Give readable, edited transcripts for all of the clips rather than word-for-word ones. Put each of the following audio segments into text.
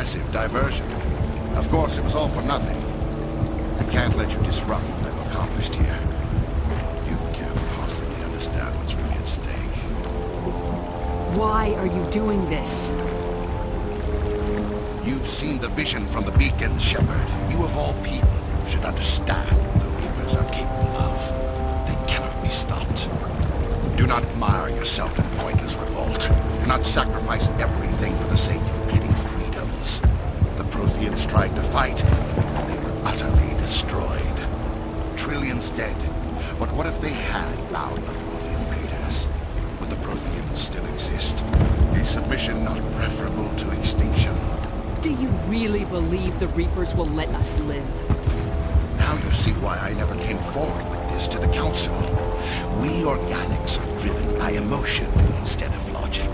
impressive diversion. Of course, it was all for nothing. I can't let you disrupt what I've accomplished here. You can't possibly understand what's really at stake. Why are you doing this? You've seen the vision from the beacon, Shepard. You of all people should understand what the Reapers are capable of. They cannot be stopped. Do not mire yourself in pointless revolt. Do not sacrifice everything for the sake of petty freedoms. The Protheans tried to fight, but they were utterly destroyed. Trillions dead. But what if they had bowed before the invaders? Would the Protheans still exist? A submission not preferable to extinction? Do you really believe the Reapers will let us live? Now you see why I never came forward with this to the Council. We organics are driven by emotion instead of logic.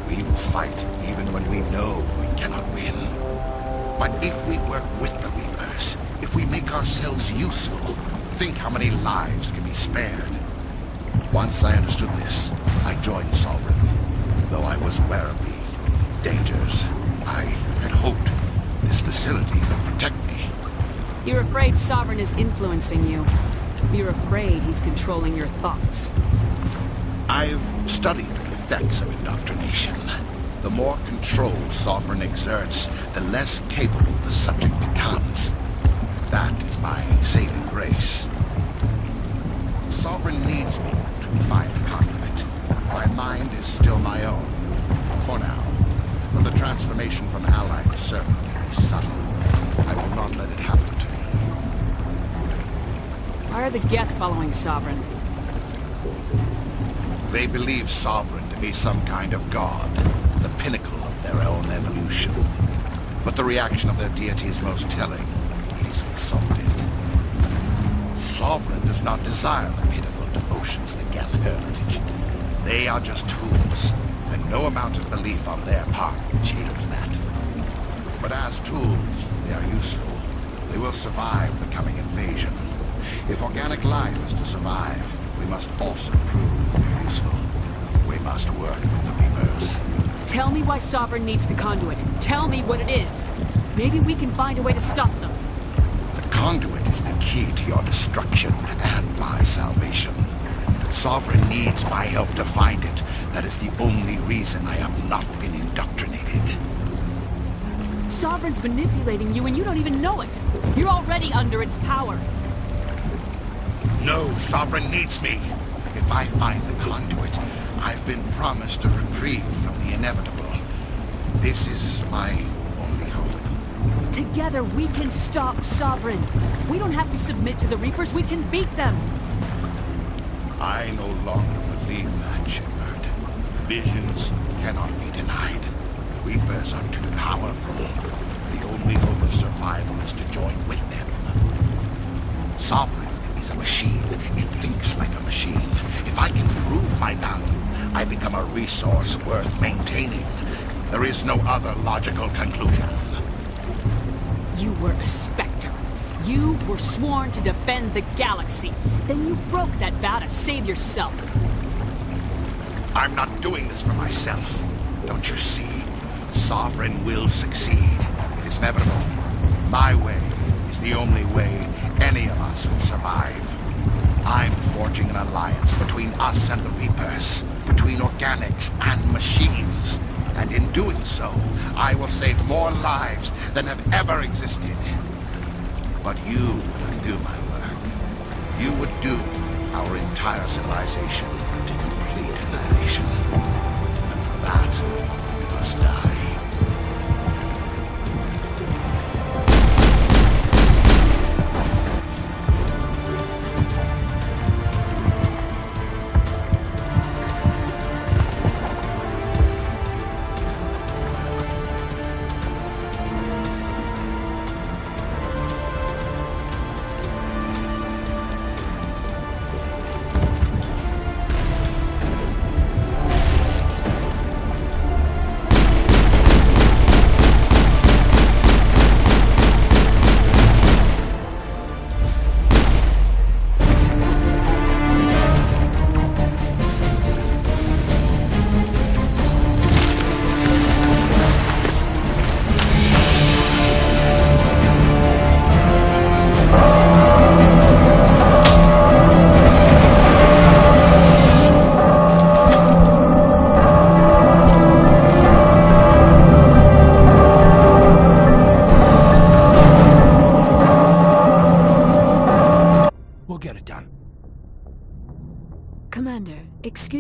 We will fight even when we know we cannot win. But if we work with the Reapers, if we make ourselves useful, think how many lives can be spared. Once I understood this, I joined Sovereign. Though I was aware of the dangers, I had hoped this facility would protect me. You're afraid Sovereign is influencing you. You're afraid he's controlling your thoughts. I've studied the effects of indoctrination. The more control Sovereign exerts, the less capable the subject becomes. That is my saving grace. Sovereign needs me to find the conduit. My mind is still my own. For now. But the transformation from ally to servant can be subtle. I will not let it happen to me. Why are the Geth following Sovereign? They believe Sovereign to be some kind of god, the pinnacle of their own evolution. But the reaction of their deity is most telling. It is insulted. Sovereign does not desire the pitiful devotions the Geth hurl at it. They are just tools, and no amount of belief on their part will change that. But as tools, they are useful. They will survive the coming invasion. If organic life is to survive, we must also prove we're useful. We must work with the Reapers. Tell me why Sovereign needs the conduit. Tell me what it is. Maybe we can find a way to stop them. The conduit is the key to your destruction and my salvation. Sovereign needs my help to find it. That is the only reason I have not been indoctrinated. Sovereign's manipulating you and you don't even know it. You're already under its power. No, Sovereign needs me. If I find the conduit, I've been promised a reprieve from the inevitable. This is my only hope. Together we can stop Sovereign. We don't have to submit to the Reapers, we can beat them. I no longer believe that, Shepard. Visions cannot be denied. The Reapers are too powerful. The only hope of survival is to join with them. Sovereign is a machine. It thinks like a machine. If I can prove my value, I become a resource worth maintaining. There is no other logical conclusion. You were a Spectre. You were sworn to defend the galaxy. Then you broke that vow to save yourself. I'm not doing this for myself. Don't you see? Sovereign will succeed. It is inevitable. My way is the only way any of us will survive. I'm forging an alliance between us and the Reapers, between organics and machines. And in doing so, I will save more lives than have ever existed. But you would undo my work. You would doom our entire civilization to complete annihilation. And for that, you must die.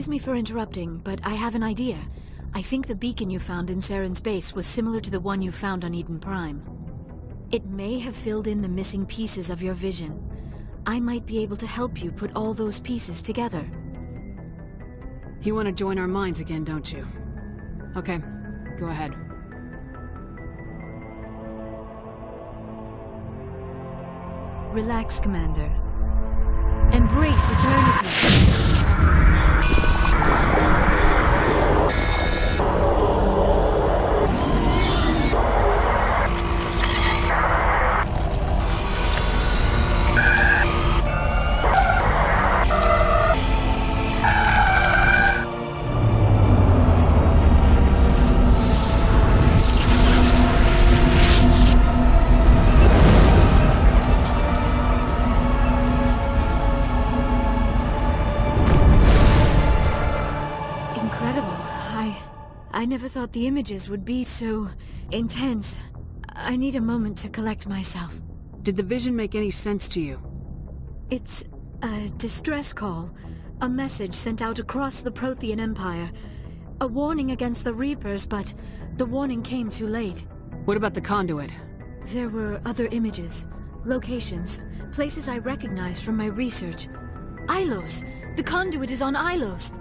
Excuse me for interrupting, but I have an idea. I think the beacon you found in Saren's base was similar to the one you found on Eden Prime. It may have filled in the missing pieces of your vision. I might be able to help you put all those pieces together. You want to join our minds again, don't you? Okay, go ahead. Relax, Commander. Embrace eternity. I never thought the images would be so intense. I need a moment to collect myself. Did the vision make any sense to you? It's a distress call. A message sent out across the Prothean Empire. A warning against the Reapers, but the warning came too late. What about the conduit? There were other images, locations, places I recognized from my research. Ilos! The conduit is on Ilos!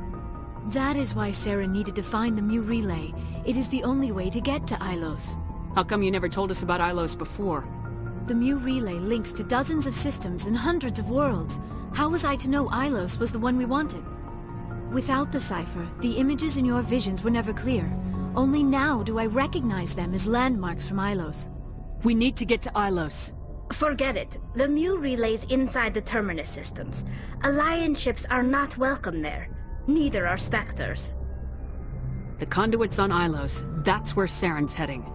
That is why Saren needed to find the Mu Relay. It is the only way to get to Ilos. How come you never told us about Ilos before? The Mu Relay links to dozens of systems and hundreds of worlds. How was I to know Ilos was the one we wanted? Without the cipher, the images in your visions were never clear. Only now do I recognize them as landmarks from Ilos. We need to get to Ilos. Forget it. The Mu Relay's inside the Terminus systems. Alliance ships are not welcome there. Neither are Spectres. The conduit's on Ilos. That's where Saren's heading.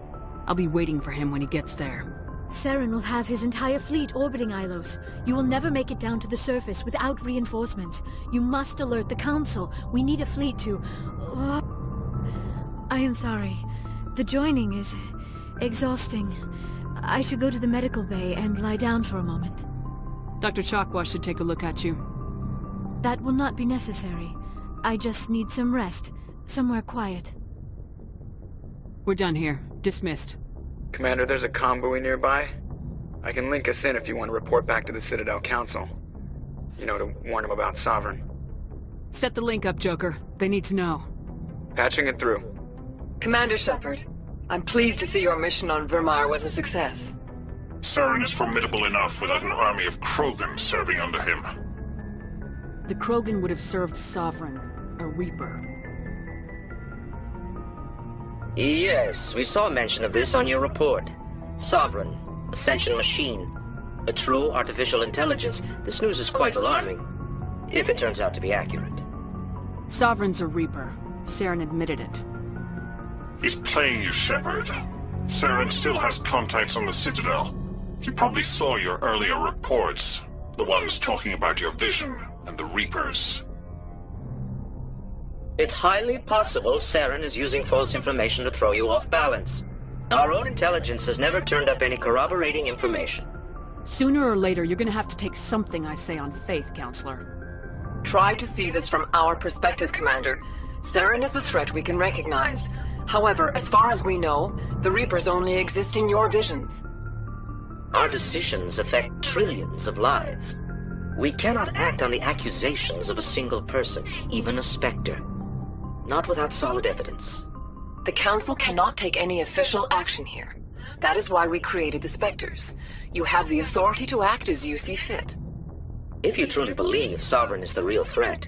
I'll be waiting for him when he gets there. Saren will have his entire fleet orbiting Ilos. You will never make it down to the surface without reinforcements. You must alert the Council. We need a fleet to... I am sorry. The joining is exhausting. I should go to the medical bay and lie down for a moment. Dr. Chakwas should take a look at you. That will not be necessary. I just need some rest. Somewhere quiet. We're done here. Dismissed. Commander, there's a convoy nearby. I can link us in if you want to report back to the Citadel Council. You know, to warn them about Sovereign. Set the link up, Joker. They need to know. Patching it through. Commander Shepard, I'm pleased to see your mission on Virmire was a success. Saren is formidable enough without an army of Krogan serving under him. The Krogan would have served Sovereign, a Reaper. Yes, we saw mention of this on your report. Sovereign, Ascension machine. A true artificial intelligence. This news is quite alarming, if it turns out to be accurate. Sovereign's a Reaper. Saren admitted it. He's playing you, Shepard. Saren still has contacts on the Citadel. He probably saw your earlier reports. The ones talking about your vision and the Reapers. It's highly possible Saren is using false information to throw you off balance. Our own intelligence has never turned up any corroborating information. Sooner or later, you're gonna have to take something I say on faith, Counselor. Try to see this from our perspective, Commander. Saren is a threat we can recognize. However, as far as we know, the Reapers only exist in your visions. Our decisions affect trillions of lives. We cannot act on the accusations of a single person, even a Spectre. Not without solid evidence. The Council cannot take any official action here. That is why we created the Spectres. You have the authority to act as you see fit. If you truly believe Sovereign is the real threat,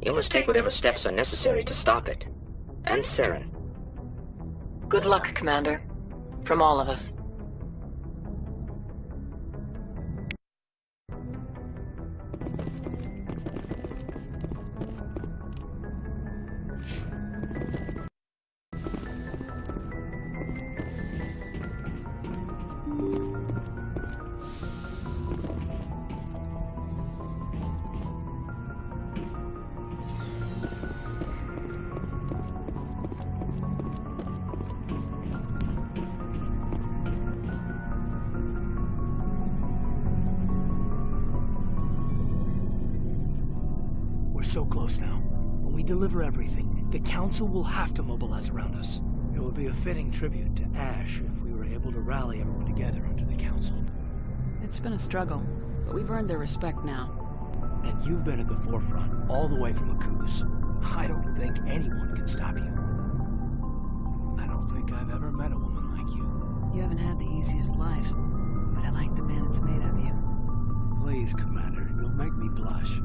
you must take whatever steps are necessary to stop it. And Saren. Good luck, Commander. From all of us. We're so close now. we deliver everything, the Council will have to mobilize around us. It would be a fitting tribute to Ash if we were able to rally everyone together under the Council. It's been a struggle, but we've earned their respect now. And you've been at the forefront, all the way from Akuz. I don't think anyone can stop you. I don't think I've ever met a woman like you. You haven't had the easiest life, but I like the man it's made of you. Please, Commander, you'll make me blush.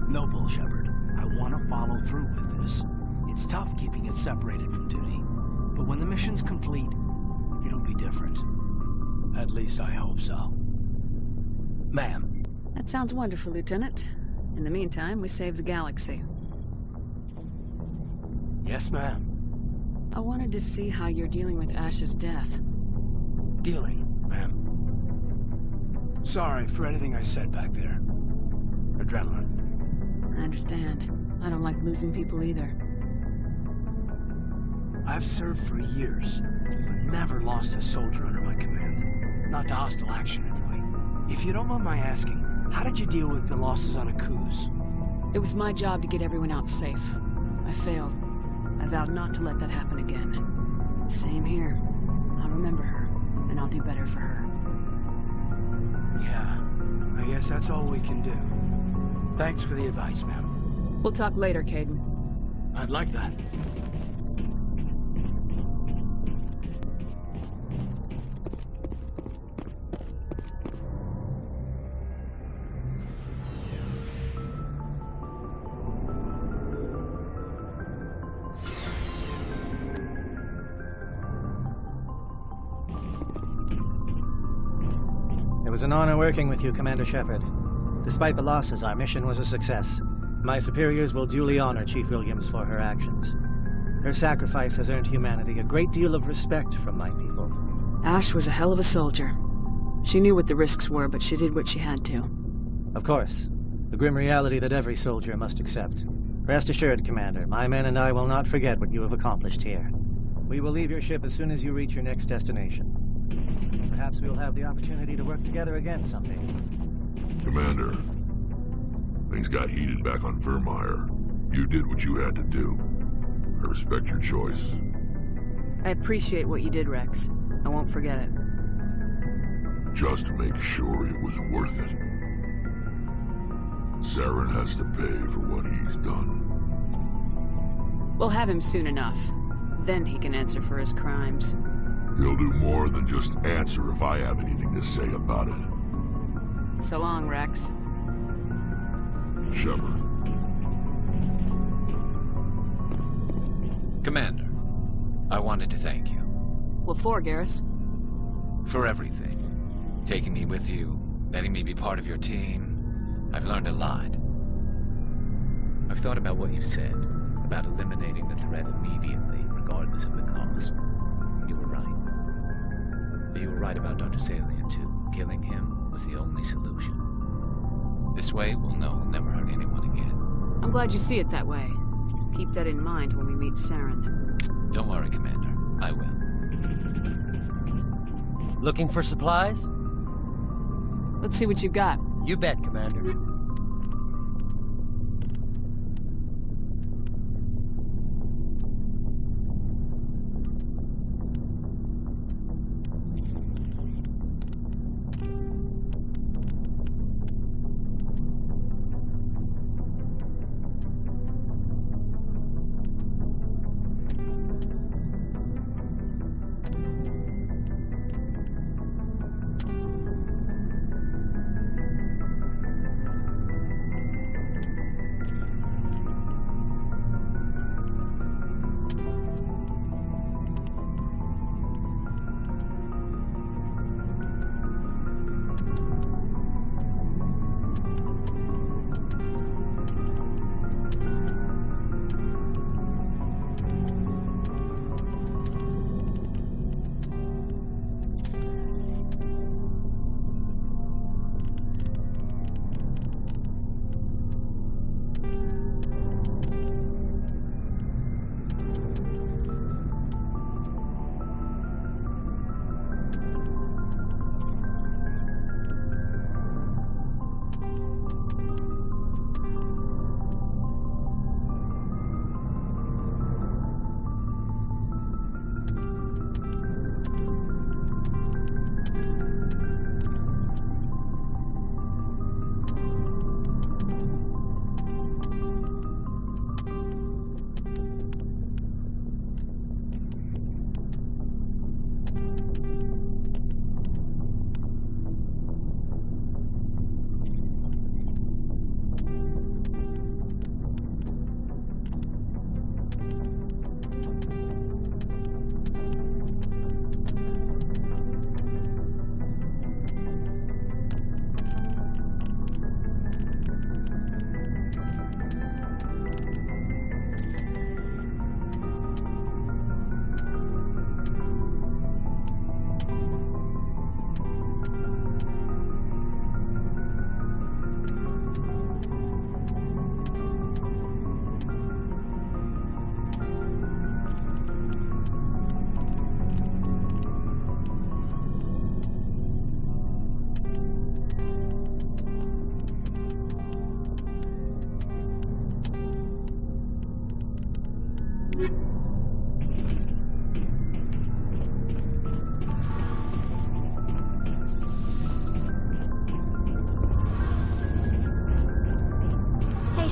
No bull, Shepard. I want to follow through with this. It's tough keeping it separated from duty. But when the mission's complete, it'll be different. At least I hope so. Ma'am. That sounds wonderful, Lieutenant. In the meantime, we save the galaxy. Yes, ma'am. I wanted to see how you're dealing with Ash's death. Dealing, ma'am. Sorry for anything I said back there. Adrenaline. I understand. I don't like losing people either. I've served for years, but never lost a soldier under my command. Not to hostile action, anyway. If you don't mind my asking, how did you deal with the losses on Akuz? It was my job to get everyone out safe. I failed. I vowed not to let that happen again. Same here. I'll remember her, and I'll do better for her. Yeah, I guess that's all we can do. Thanks for the advice, ma'am. We'll talk later, Kaidan. I'd like that. It was an honor working with you, Commander Shepard. Despite the losses, our mission was a success. My superiors will duly honor Chief Williams for her actions. Her sacrifice has earned humanity a great deal of respect from my people. Ash was a hell of a soldier. She knew what the risks were, but she did what she had to. Of course. The grim reality that every soldier must accept. Rest assured, Commander, my men and I will not forget what you have accomplished here. We will leave your ship as soon as you reach your next destination. Perhaps we'll have the opportunity to work together again someday. Commander, things got heated back on Vermeer. You did what you had to do. I respect your choice. I appreciate what you did, Rex. I won't forget it. Just make sure it was worth it. Saren has to pay for what he's done. We'll have him soon enough. Then he can answer for his crimes. He'll do more than just answer if I have anything to say about it. So long, Rex. Shepard. Commander, I wanted to thank you. What for, Garrus? For everything. Taking me with you, letting me be part of your team. I've learned a lot. I've thought about what you said, about eliminating the threat immediately, regardless of the cost. You were right. But you were right about Dr. Salian, too. Killing him was the only solution. This way, we'll know he'll never hurt anyone again. I'm glad you see it that way. Keep that in mind when we meet Saren. Don't worry, Commander. I will. Looking for supplies? Let's see what you've got. You bet, Commander.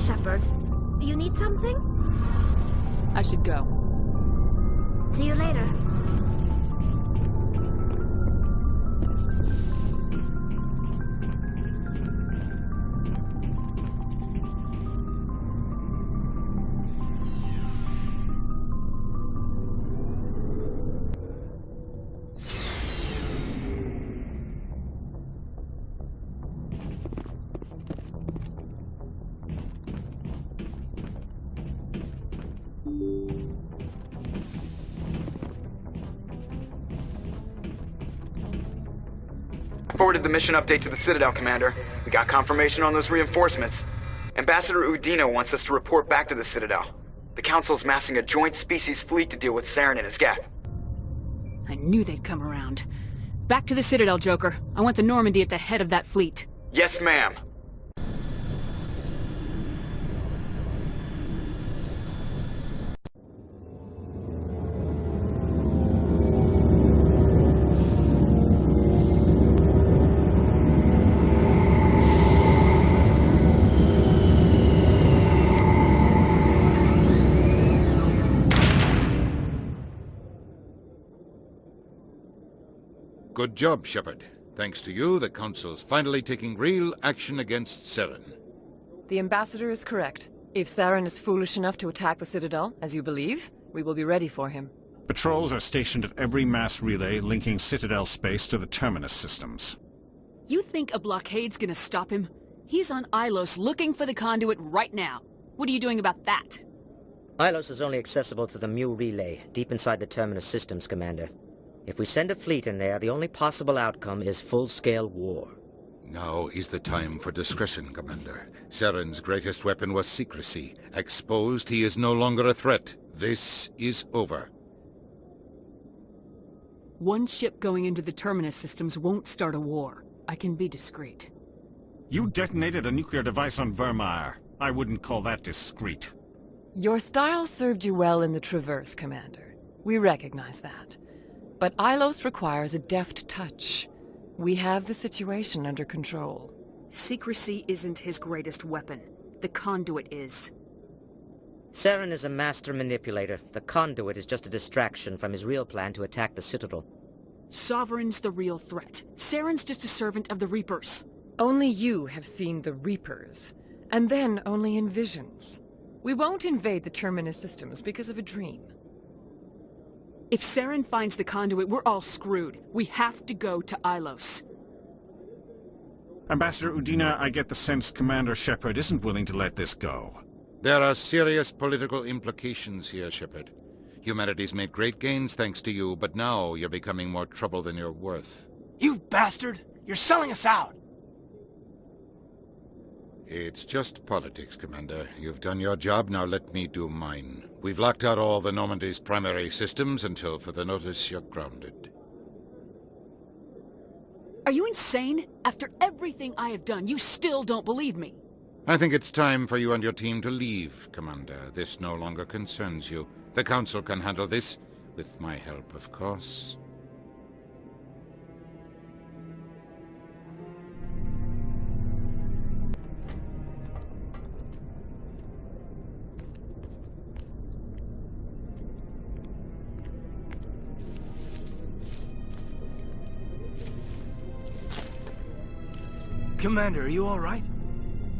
Shepard. You need something? I should go. See you later. Forwarded the mission update to the Citadel, Commander. We got confirmation on those reinforcements. Ambassador Udina wants us to report back to the Citadel. The Council's massing a joint species fleet to deal with Saren and his Geth. I knew they'd come around. Back to the Citadel, Joker. I want the Normandy at the head of that fleet. Yes, ma'am. Good job, Shepard. Thanks to you, the Council's finally taking real action against Saren. The Ambassador is correct. If Saren is foolish enough to attack the Citadel, as you believe, we will be ready for him. Patrols are stationed at every mass relay linking Citadel space to the Terminus systems. You think a blockade's gonna stop him? He's on Ilos looking for the conduit right now. What are you doing about that? Ilos is only accessible to the Mu relay, deep inside the Terminus systems, Commander. If we send a fleet in there, the only possible outcome is full-scale war. Now is the time for discretion, Commander. Saren's greatest weapon was secrecy. Exposed, he is no longer a threat. This is over. One ship going into the Terminus systems won't start a war. I can be discreet. You detonated a nuclear device on Vermeer. I wouldn't call that discreet. Your style served you well in the Traverse, Commander. We recognize that. But Ilos requires a deft touch. We have the situation under control. Secrecy isn't his greatest weapon. The conduit is. Saren is a master manipulator. The conduit is just a distraction from his real plan to attack the Citadel. Sovereign's the real threat. Saren's just a servant of the Reapers. Only you have seen the Reapers, and then only in visions. We won't invade the Terminus systems because of a dream. If Saren finds the conduit, we're all screwed. We have to go to Ilos. Ambassador Udina, I get the sense Commander Shepard isn't willing to let this go. There are serious political implications here, Shepard. Humanity's made great gains thanks to you, but now you're becoming more trouble than you're worth. You bastard! You're selling us out! It's just politics, Commander. You've done your job, now let me do mine. We've locked out all the Normandy's primary systems until further notice you're grounded. Are you insane? After everything I have done, you still don't believe me. I think it's time for you and your team to leave, Commander. This no longer concerns you. The Council can handle this, with my help, of course. Commander, are you all right?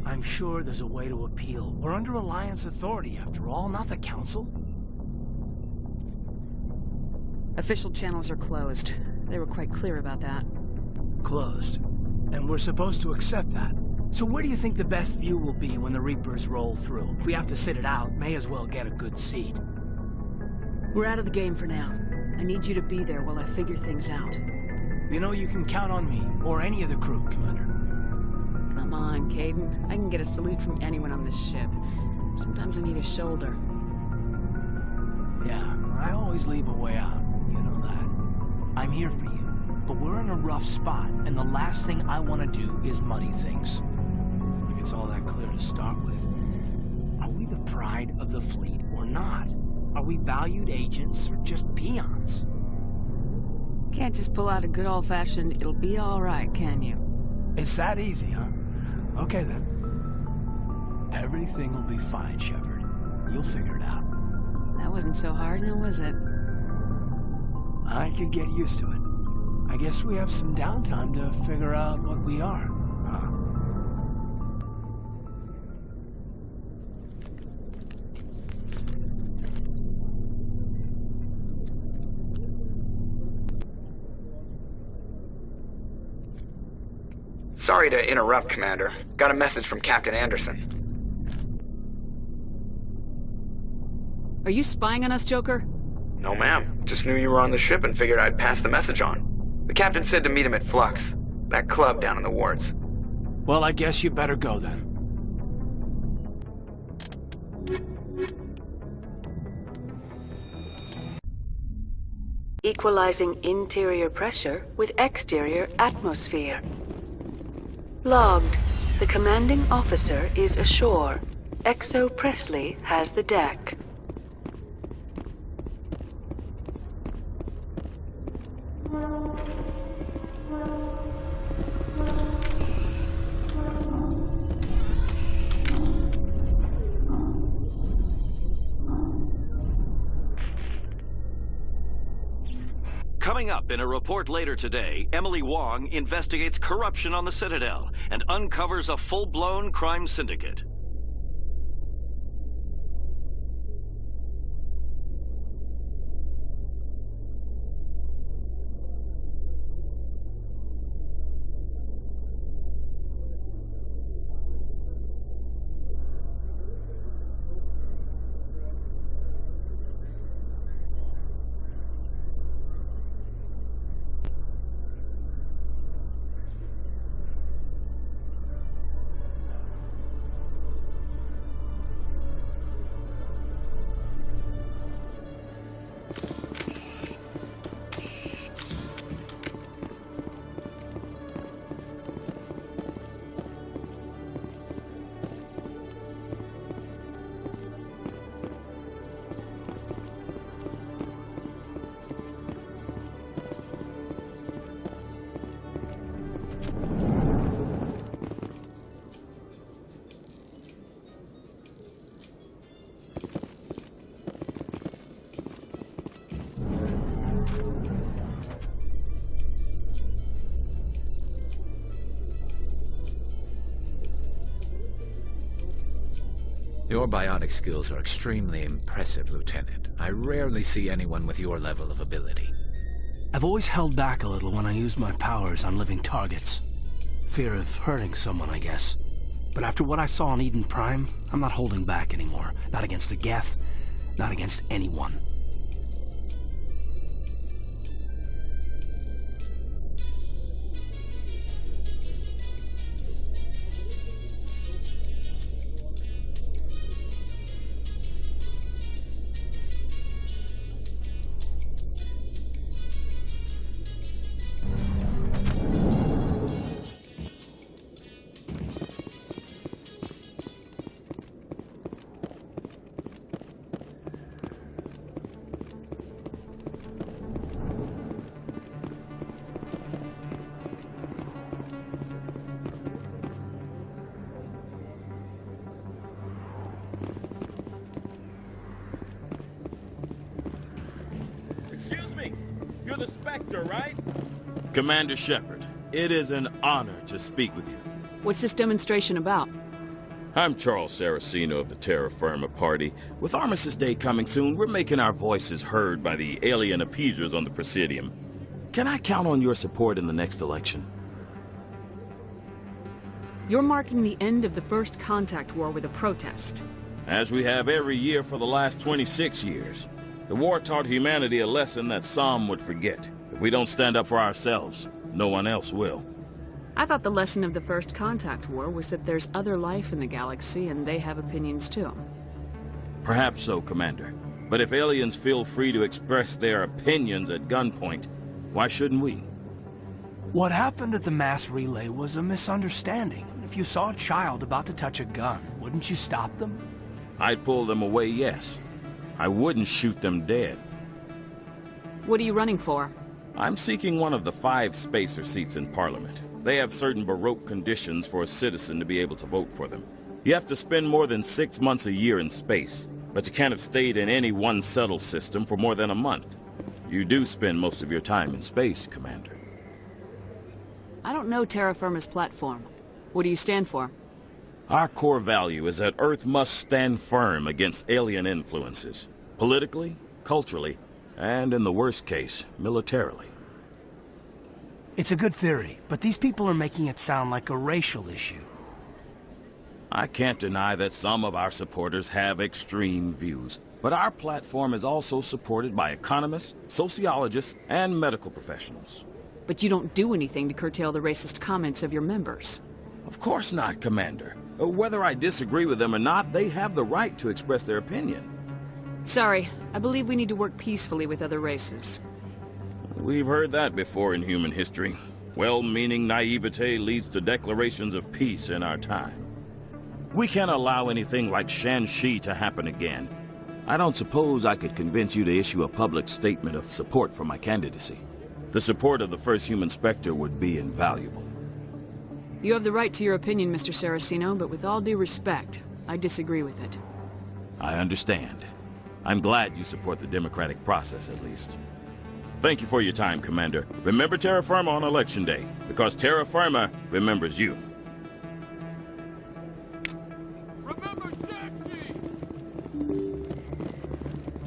I'm sure there's a way to appeal. We're under Alliance authority, after all, not the Council. Official channels are closed. They were quite clear about that. Closed. And we're supposed to accept that. So where do you think the best view will be when the Reapers roll through? If we have to sit it out, may as well get a good seat. We're out of the game for now. I need you to be there while I figure things out. You know you can count on me, or any of the crew, Commander. Come on, Caden. I can get a salute from anyone on this ship. Sometimes I need a shoulder. Yeah, I always leave a way out. You know that. I'm here for you. But we're in a rough spot, and the last thing I want to do is muddy things. If it's all that clear to start with. Are we the pride of the fleet or not? Are we valued agents or just peons? Can't just pull out a good old-fashioned, it'll be all right, can you? It's that easy, huh? Okay, then. Everything will be fine, Shepard. You'll figure it out. That wasn't so hard, now was it? I could get used to it. I guess we have some downtime to figure out what we are, huh? Sorry to interrupt, Commander. Got a message from Captain Anderson. Are you spying on us, Joker? No, ma'am. Just knew you were on the ship and figured I'd pass the message on. The captain said to meet him at Flux, that club down in the wards. Well, I guess you better go then. Equalizing interior pressure with exterior atmosphere. Logged. The commanding officer is ashore. Exo Presley has the deck. Coming up in a report later today, Emily Wong investigates corruption on the Citadel and uncovers a full-blown crime syndicate. Your bionic skills are extremely impressive, Lieutenant. I rarely see anyone with your level of ability. I've always held back a little when I used my powers on living targets. Fear of hurting someone, I guess. But after what I saw on Eden Prime, I'm not holding back anymore. Not against the Geth, not against anyone. Excuse me, you're the Spectre, right? Commander Shepard, it is an honor to speak with you. What's this demonstration about? I'm Charles Saraceno of the Terra Firma Party. With Armistice Day coming soon, we're making our voices heard by the alien appeasers on the Presidium. Can I count on your support in the next election? You're marking the end of the First Contact War with a protest. As we have every year for the last 26 years. The war taught humanity a lesson that some would forget. If we don't stand up for ourselves, no one else will. I thought the lesson of the First Contact War was that there's other life in the galaxy and they have opinions too. Perhaps so, Commander. But if aliens feel free to express their opinions at gunpoint, why shouldn't we? What happened at the mass relay was a misunderstanding. If you saw a child about to touch a gun, wouldn't you stop them? I'd pull them away, yes. I wouldn't shoot them dead. What are you running for? I'm seeking one of the 5 spacer seats in Parliament. They have certain Baroque conditions for a citizen to be able to vote for them. You have to spend more than 6 months a year in space, but you can't have stayed in any one settled system for more than a month. You do spend most of your time in space, Commander. I don't know Terra Firma's platform. What do you stand for? Our core value is that Earth must stand firm against alien influences. Politically, culturally, and in the worst case, militarily. It's a good theory, but these people are making it sound like a racial issue. I can't deny that some of our supporters have extreme views, but our platform is also supported by economists, sociologists, and medical professionals. But you don't do anything to curtail the racist comments of your members. Of course not, Commander. Whether I disagree with them or not, they have the right to express their opinion. Sorry, I believe we need to work peacefully with other races. We've heard that before in human history. Well-meaning naivete leads to declarations of peace in our time. We can't allow anything like Shan-Shi to happen again. I don't suppose I could convince you to issue a public statement of support for my candidacy. The support of the first human Spectre would be invaluable. You have the right to your opinion, Mr. Saraceno, but with all due respect, I disagree with it. I understand. I'm glad you support the democratic process, at least. Thank you for your time, Commander. Remember Terra Firma on Election Day, because Terra Firma remembers you. Remember Shang-Chi!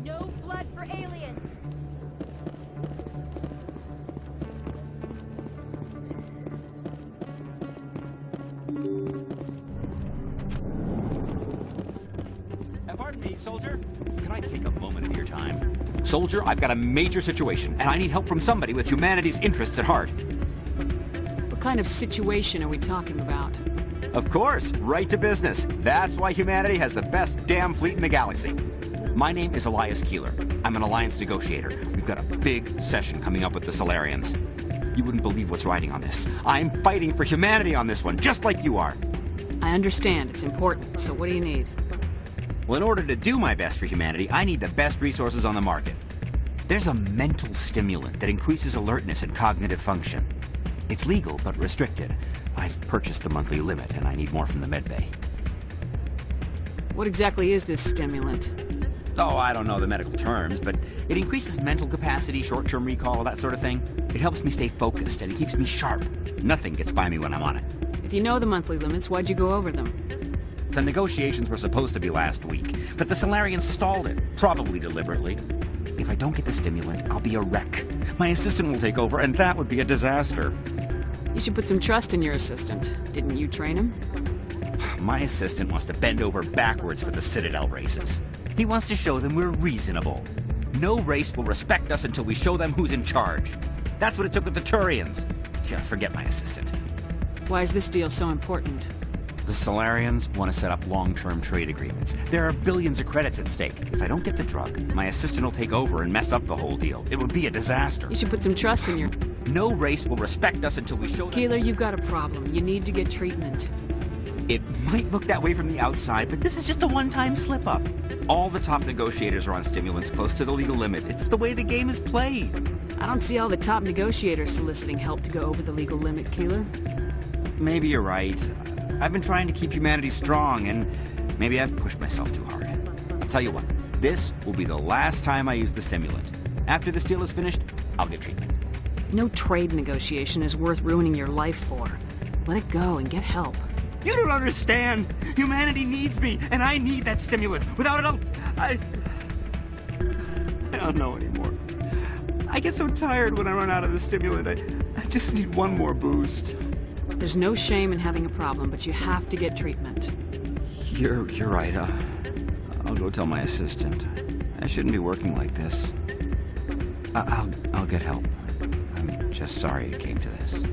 No blood for aliens! Pardon me, soldier. Can I take a moment of your time? Soldier, I've got a major situation, and I need help from somebody with humanity's interests at heart. What kind of situation are we talking about? Of course, right to business. That's why humanity has the best damn fleet in the galaxy. My name is Elias Keeler. I'm an alliance negotiator. We've got a big session coming up with the Solarians. You wouldn't believe what's riding on this. I'm fighting for humanity on this one, just like you are. I understand. It's important. So what do you need? Well, in order to do my best for humanity, I need the best resources on the market. There's a mental stimulant that increases alertness and cognitive function. It's legal, but restricted. I've purchased the monthly limit, and I need more from the medbay. What exactly is this stimulant? Oh, I don't know the medical terms, but it increases mental capacity, short-term recall, that sort of thing. It helps me stay focused, and it keeps me sharp. Nothing gets by me when I'm on it. If you know the monthly limits, why'd you go over them? The negotiations were supposed to be last week, but the Solarians stalled it, probably deliberately. If I don't get the stimulant, I'll be a wreck. My assistant will take over, and that would be a disaster. You should put some trust in your assistant. Didn't you train him? My assistant wants to bend over backwards for the Citadel races. He wants to show them we're reasonable. No race will respect us until we show them who's in charge. That's what it took with the Turians. Yeah, forget my assistant. Why is this deal so important? The Solarians want to set up long-term trade agreements. There are billions of credits at stake. If I don't get the drug, my assistant will take over and mess up the whole deal. It would be a disaster. You should put some trust in your... No race will respect us until we show them... Keeler, you've got a problem. You need to get treatment. It might look that way from the outside, but this is just a one-time slip-up. All the top negotiators are on stimulants close to the legal limit. It's the way the game is played. I don't see all the top negotiators soliciting help to go over the legal limit, Keeler. Maybe you're right. I've been trying to keep humanity strong, and maybe I've pushed myself too hard. I'll tell you what, this will be the last time I use the stimulant. After this deal is finished, I'll get treatment. No trade negotiation is worth ruining your life for. Let it go and get help. You don't understand! Humanity needs me, and I need that stimulant. Without it, I don't know anymore. I get so tired when I run out of the stimulant. I just need one more boost. There's no shame in having a problem, but you have to get treatment. You're right. I'll go tell my assistant. I shouldn't be working like this. I'll get help. I'm just sorry it came to this.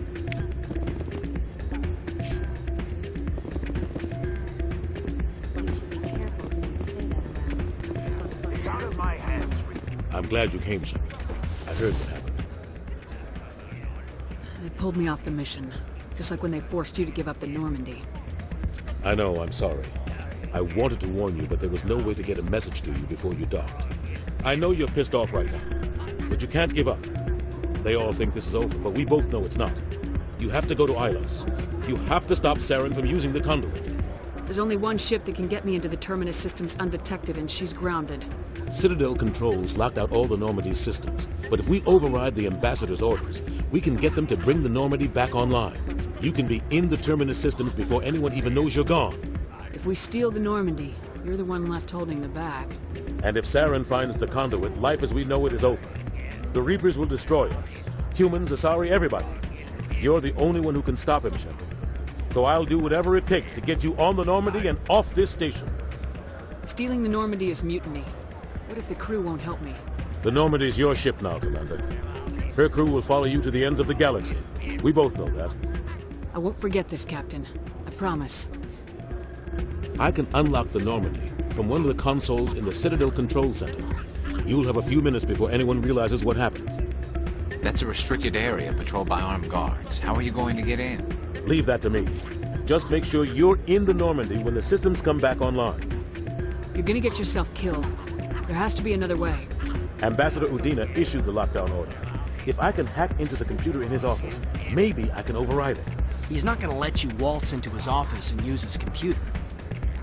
It's out of my hands. I'm glad you came, Shepard. I heard what happened. They pulled me off the mission. Just like when they forced you to give up the Normandy. I know, I'm sorry. I wanted to warn you, but there was no way to get a message to you before you docked. I know you're pissed off right now, but you can't give up. They all think this is over, but we both know it's not. You have to go to Ilos. You have to stop Saren from using the conduit. There's only one ship that can get me into the Terminus systems undetected, and she's grounded. Citadel controls locked out all the Normandy systems, but if we override the Ambassador's orders, we can get them to bring the Normandy back online. You can be in the Terminus systems before anyone even knows you're gone. If we steal the Normandy, you're the one left holding the bag. And if Saren finds the conduit, life as we know it is over. The Reapers will destroy us. Humans, Asari, everybody. You're the only one who can stop him, Shepard. So I'll do whatever it takes to get you on the Normandy and off this station. Stealing the Normandy is mutiny. What if the crew won't help me? The Normandy's your ship now, Commander. Her crew will follow you to the ends of the galaxy. We both know that. I won't forget this, Captain. I promise. I can unlock the Normandy from one of the consoles in the Citadel Control Center. You'll have a few minutes before anyone realizes what happened. That's a restricted area patrolled by armed guards. How are you going to get in? Leave that to me. Just make sure you're in the Normandy when the systems come back online. You're gonna get yourself killed. There has to be another way. Ambassador Udina issued the lockdown order. If I can hack into the computer in his office, maybe I can override it. He's not gonna let you waltz into his office and use his computer.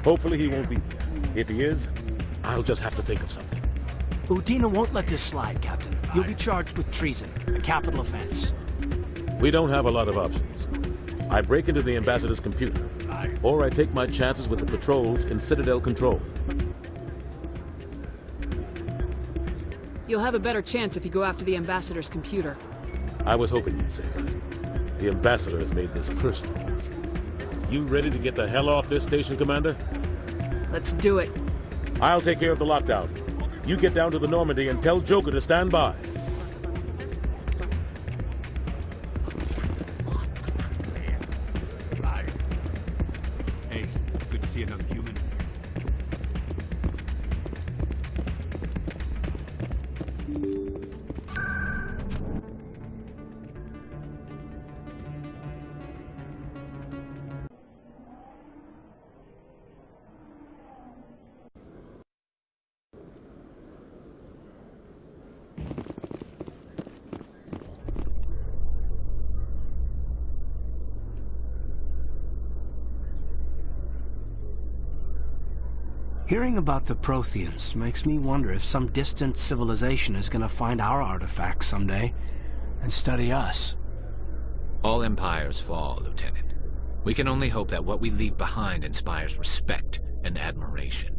Hopefully he won't be there. If he is, I'll just have to think of something. Udina won't let this slide, Captain. You'll be charged with treason, a capital offense. We don't have a lot of options. I break into the Ambassador's computer, or I take my chances with the patrols in Citadel Control. You'll have a better chance if you go after the Ambassador's computer. I was hoping you'd say that. The Ambassador has made this personal. You ready to get the hell off this station, Commander? Let's do it. I'll take care of the lockdown. You get down to the Normandy and tell Joker to stand by. Hey, good to see another human. Hearing about the Protheans makes me wonder if some distant civilization is gonna find our artifacts someday and study us. All empires fall, Lieutenant. We can only hope that what we leave behind inspires respect and admiration.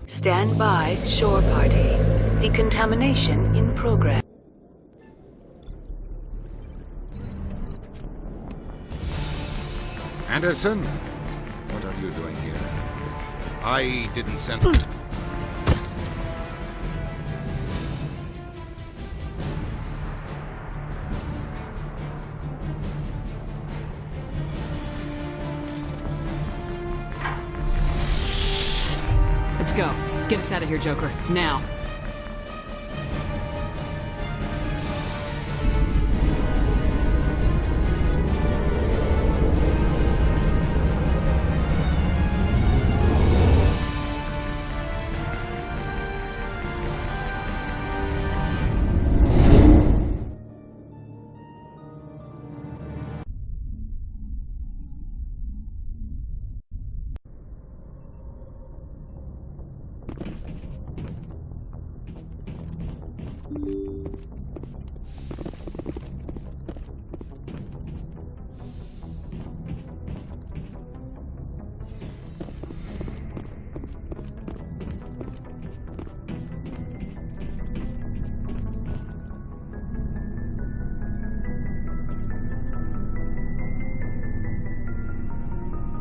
Stand by, shore party. Decontamination in progress. Anderson? What are you doing here? I didn't send... Let's go. Get us out of here, Joker. Now.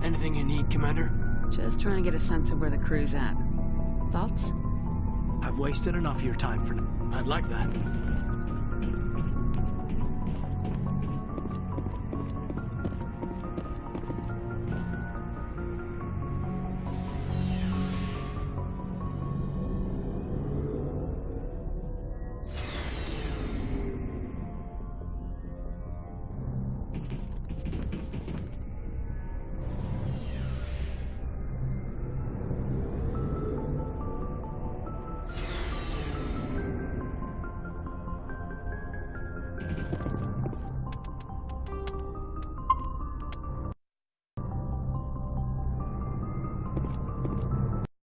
Anything you need, Commander? Just trying to get a sense of where the crew's at. Thoughts? I've wasted enough of your time for now. I'd like that.